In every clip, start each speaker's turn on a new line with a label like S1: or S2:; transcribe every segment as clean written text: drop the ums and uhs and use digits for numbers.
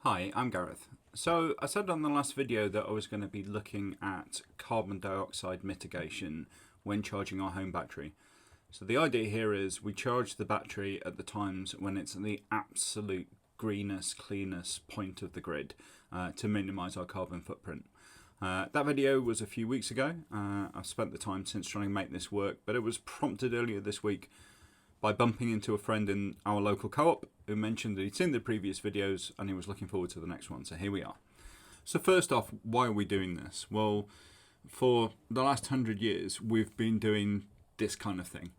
S1: Hi, I'm Gareth. So I said on the last video that I was going to be looking at carbon dioxide mitigation when charging our home battery. So the idea here is we charge the battery at the times when it's the absolute greenest, cleanest point of the grid to minimise our carbon footprint. That video was a few weeks ago. I've spent the time since trying to make this work, but it was prompted earlier this week by bumping into a friend in our local co-op who mentioned that he'd seen the previous videos and he was looking forward to the next one. So here we are. So first off, why are we doing this? Well, for the last 100 years, we've been doing this kind of thing.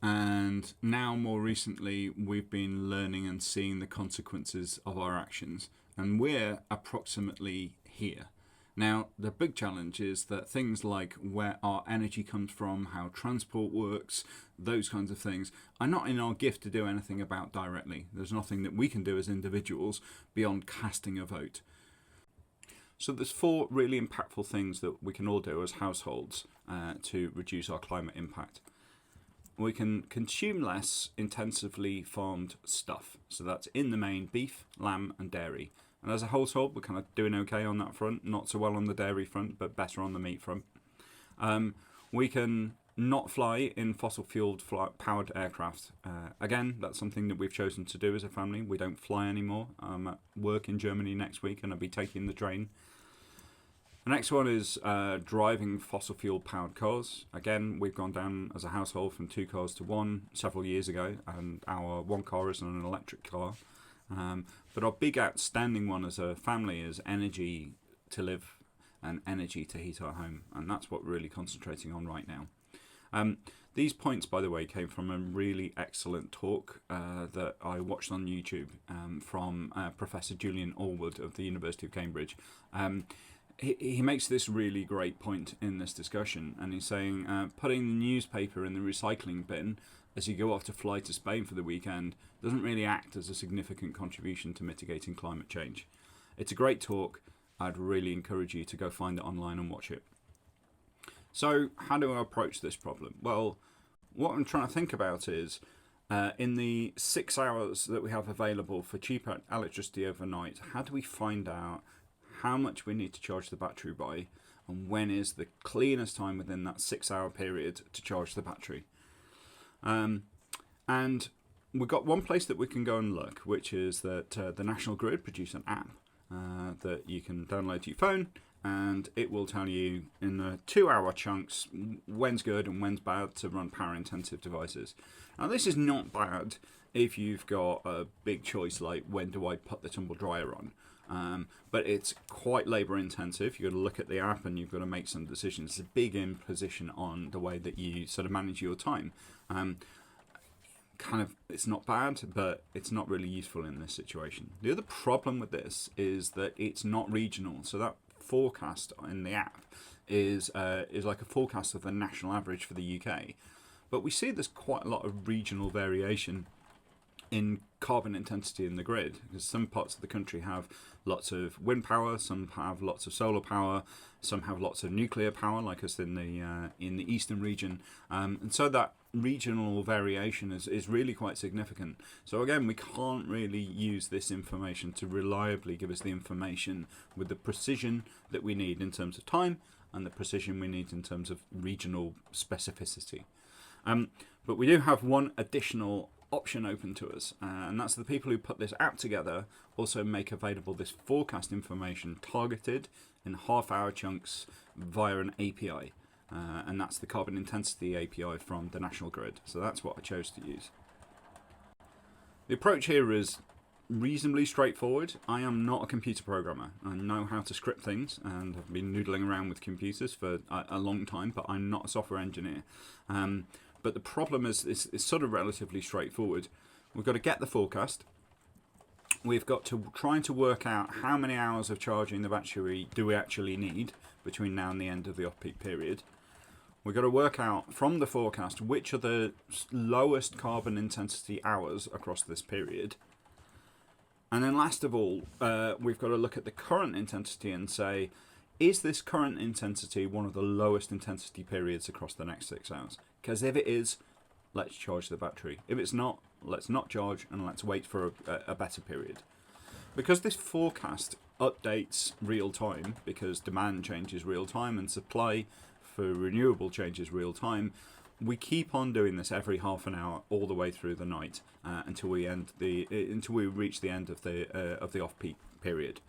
S1: And now, more recently, we've been learning and seeing the consequences of our actions. And we're approximately here. Now, the big challenge is that things like where our energy comes from, how transport works, those kinds of things are not in our gift to do anything about directly. There's nothing that we can do as individuals beyond casting a vote. So there's four really impactful things that we can all do as households to reduce our climate impact. We can consume less intensively farmed stuff. So that's in the main beef, lamb and dairy. And as a household, we're kind of doing okay on that front. Not so well on the dairy front, but better on the meat front. We can not fly in fossil fueled powered aircraft. Again, that's something that we've chosen to do as a family. We don't fly anymore. I'm at work in Germany next week and I'll be taking the train. The next one is driving fossil fuel powered cars. Again, we've gone down as a household from 2 cars to 1 several years ago, and our 1 car is an electric car. But our big outstanding one as a family is energy to live and energy to heat our home, and that's what we're really concentrating on right now. These points, by the way, came from a really excellent talk that I watched on YouTube from Professor Julian Allwood of the University of Cambridge. He makes this really great point in this discussion, and he's saying putting the newspaper in the recycling bin as you go off to fly to Spain for the weekend doesn't really act as a significant contribution to mitigating climate change. It's a great talk. I'd really encourage you to go find it online and watch it. So how do I approach this problem? Well, what I'm trying to think about is in the 6 hours that we have available for cheaper electricity overnight, how do we find out how much we need to charge the battery by and when is the cleanest time within that 6 hour period to charge the battery? And we've got one place that we can go and look, which is that the National Grid produce an app that you can download to your phone, and it will tell you in the 2 hour chunks when's good and when's bad to run power intensive devices. Now this is not bad if you've got a big choice like when do I put the tumble dryer on. But it's quite labour intensive. You've got to look at the app and you've got to make some decisions. It's a big imposition on the way that you sort of manage your time. It's not bad, but it's not really useful in this situation. The other problem with this is that it's not regional. So that forecast in the app is like a forecast of the national average for the UK. But we see there's quite a lot of regional variation in carbon intensity in the grid, because some parts of the country have lots of wind power, some have lots of solar power, some have lots of nuclear power, like us in the eastern region, and so that regional variation is really quite significant. So again, we can't really use this information to reliably give us the information with the precision that we need in terms of time and the precision we need in terms of regional specificity. But we do have one additional option open to us, and that's the people who put this app together also make available this forecast information targeted in half-hour chunks via an API, and that's the carbon intensity API from the National Grid. So that's what I chose to use. The approach here is reasonably straightforward. I am not a computer programmer. I know how to script things and have been noodling around with computers for a long time, but I'm not a software engineer. But the problem is it's sort of relatively straightforward. We've got to get the forecast. We've got to try to work out how many hours of charging the battery do we actually need between now and the end of the off-peak period. We've got to work out from the forecast which are the lowest carbon intensity hours across this period. And then last of all, we've got to look at the current intensity and say, is this current intensity one of the lowest intensity periods across the next 6 hours? Because if it is, let's charge the battery. If it's not, let's not charge and let's wait for a better period. Because this forecast updates real time, because demand changes real time and supply for renewable changes real time, we keep on doing this every half an hour all the way through the night until we reach the end of the off-peak period.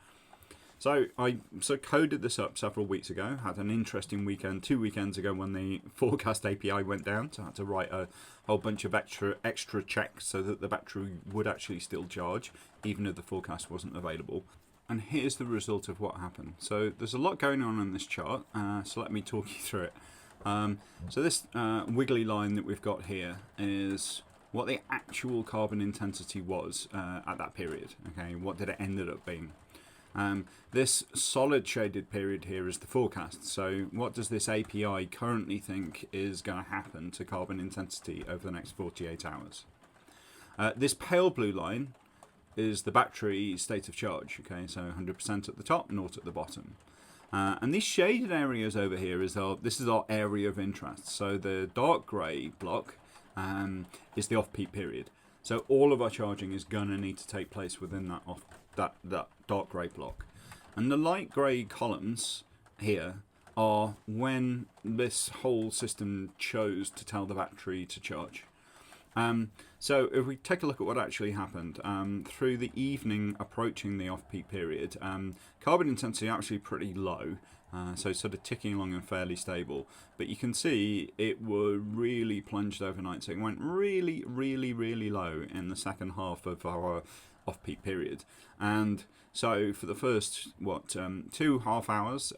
S1: So I coded this up several weeks ago. Had an interesting weekend 2 weekends ago when the forecast API went down. So I had to write a whole bunch of extra checks so that the battery would actually still charge, even if the forecast wasn't available. And here's the result of what happened. So there's a lot going on in this chart. So let me talk you through it. So this wiggly line that we've got here is what the actual carbon intensity was at that period. Okay, what did it ended up being? This solid shaded period here is the forecast. So what does this API currently think is going to happen to carbon intensity over the next 48 hours? This pale blue line is the battery state of charge. Okay, so 100% at the top, 0 at the bottom. And these shaded areas over here this is our area of interest. So the dark grey block is the off-peak period. So all of our charging is going to need to take place within that dark grey block. And the light grey columns here are when this whole system chose to tell the battery to charge. So if we take a look at what actually happened, through the evening approaching the off-peak period, carbon intensity actually pretty low, so sort of ticking along and fairly stable. But you can see it were really plunged overnight, so it went really, really, really low in the second half of our off-peak period. And so for the first, 2.5 hours,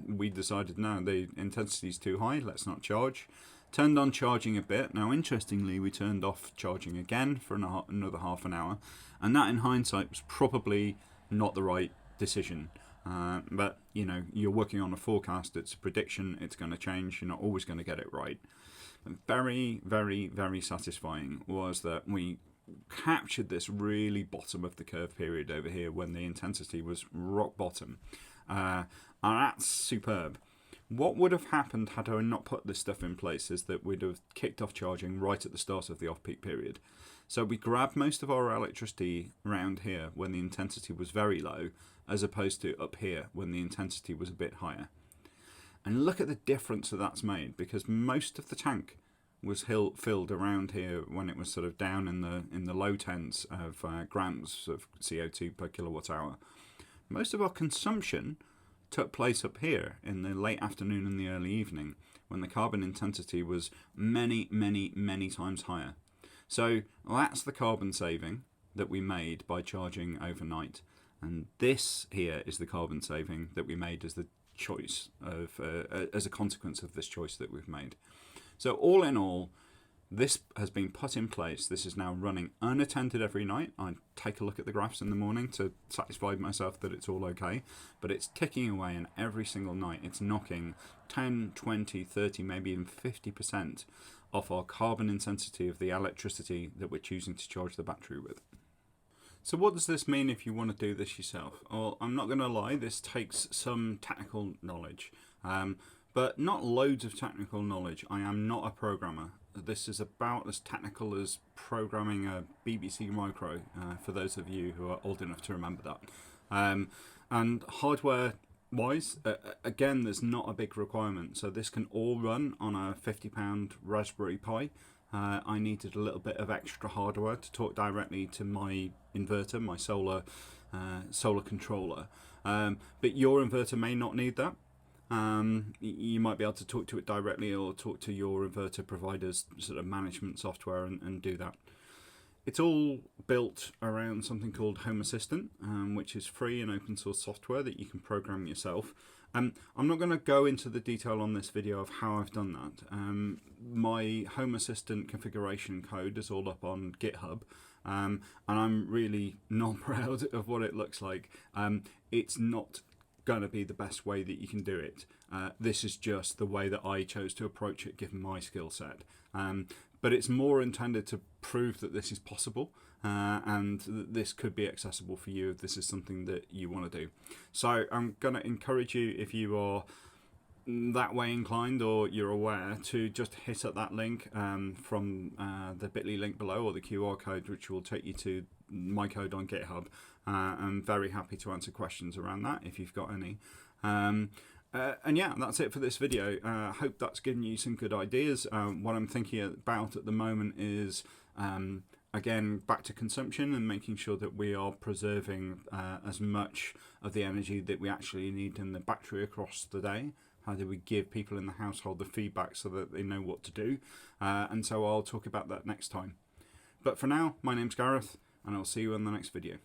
S1: we decided, no, the intensity's too high, let's not charge. Turned on charging a bit. Now, interestingly, we turned off charging again for another half an hour, and that in hindsight was probably not the right decision. But, you know, you're working on a forecast, it's a prediction, it's going to change, you're not always going to get it right. And very, very, very satisfying was that we captured this really bottom of the curve period over here when the intensity was rock bottom. And that's superb. What would have happened had I not put this stuff in place is that we'd have kicked off charging right at the start of the off-peak period. So we grabbed most of our electricity around here when the intensity was very low, as opposed to up here when the intensity was a bit higher. And look at the difference that that's made, because most of the tank was filled around here when it was sort of down in the low tens of grams of CO2 per kilowatt hour. Most of our consumption took place up here in the late afternoon and the early evening when the carbon intensity was many, many, many times higher. So that's the carbon saving that we made by charging overnight. And this here is the carbon saving that we made as the choice of as a consequence of this choice that we've made. So all in all, this has been put in place. This is now running unattended every night. I take a look at the graphs in the morning to satisfy myself that it's all okay. But it's ticking away, and every single night it's knocking 10, 20, 30, maybe even 50% off our carbon intensity of the electricity that we're choosing to charge the battery with. So what does this mean if you want to do this yourself? Well, I'm not going to lie, this takes some technical knowledge. But not loads of technical knowledge. I am not a programmer. This is about as technical as programming a BBC Micro, for those of you who are old enough to remember that. And hardware-wise, again, there's not a big requirement. So this can all run on a £50 Raspberry Pi. I needed a little bit of extra hardware to talk directly to my inverter, my solar controller. But your inverter may not need that. You might be able to talk to it directly or talk to your inverter provider's sort of management software and do that. It's all built around something called Home Assistant, which is free and open source software that you can program yourself. I'm not going to go into the detail on this video of how I've done that. My Home Assistant configuration code is all up on GitHub, and I'm really not proud of what it looks like. It's not going to be the best way that you can do it. This is just the way that I chose to approach it given my skill set. But it's more intended to prove that this is possible and that this could be accessible for you if this is something that you want to do. So I'm going to encourage you, if you are that way inclined or you're aware, to just hit up that link from the bit.ly link below, or the QR code, which will take you to my code on GitHub, I'm very happy to answer questions around that if you've got any. And yeah, that's it for this video. Hope that's given you some good ideas. What I'm thinking about at the moment is, again, back to consumption and making sure that we are preserving as much of the energy that we actually need in the battery across the day. How do we give people in the household the feedback so that they know what to do? And so I'll talk about that next time. But for now, my name's Gareth, and I'll see you in the next video.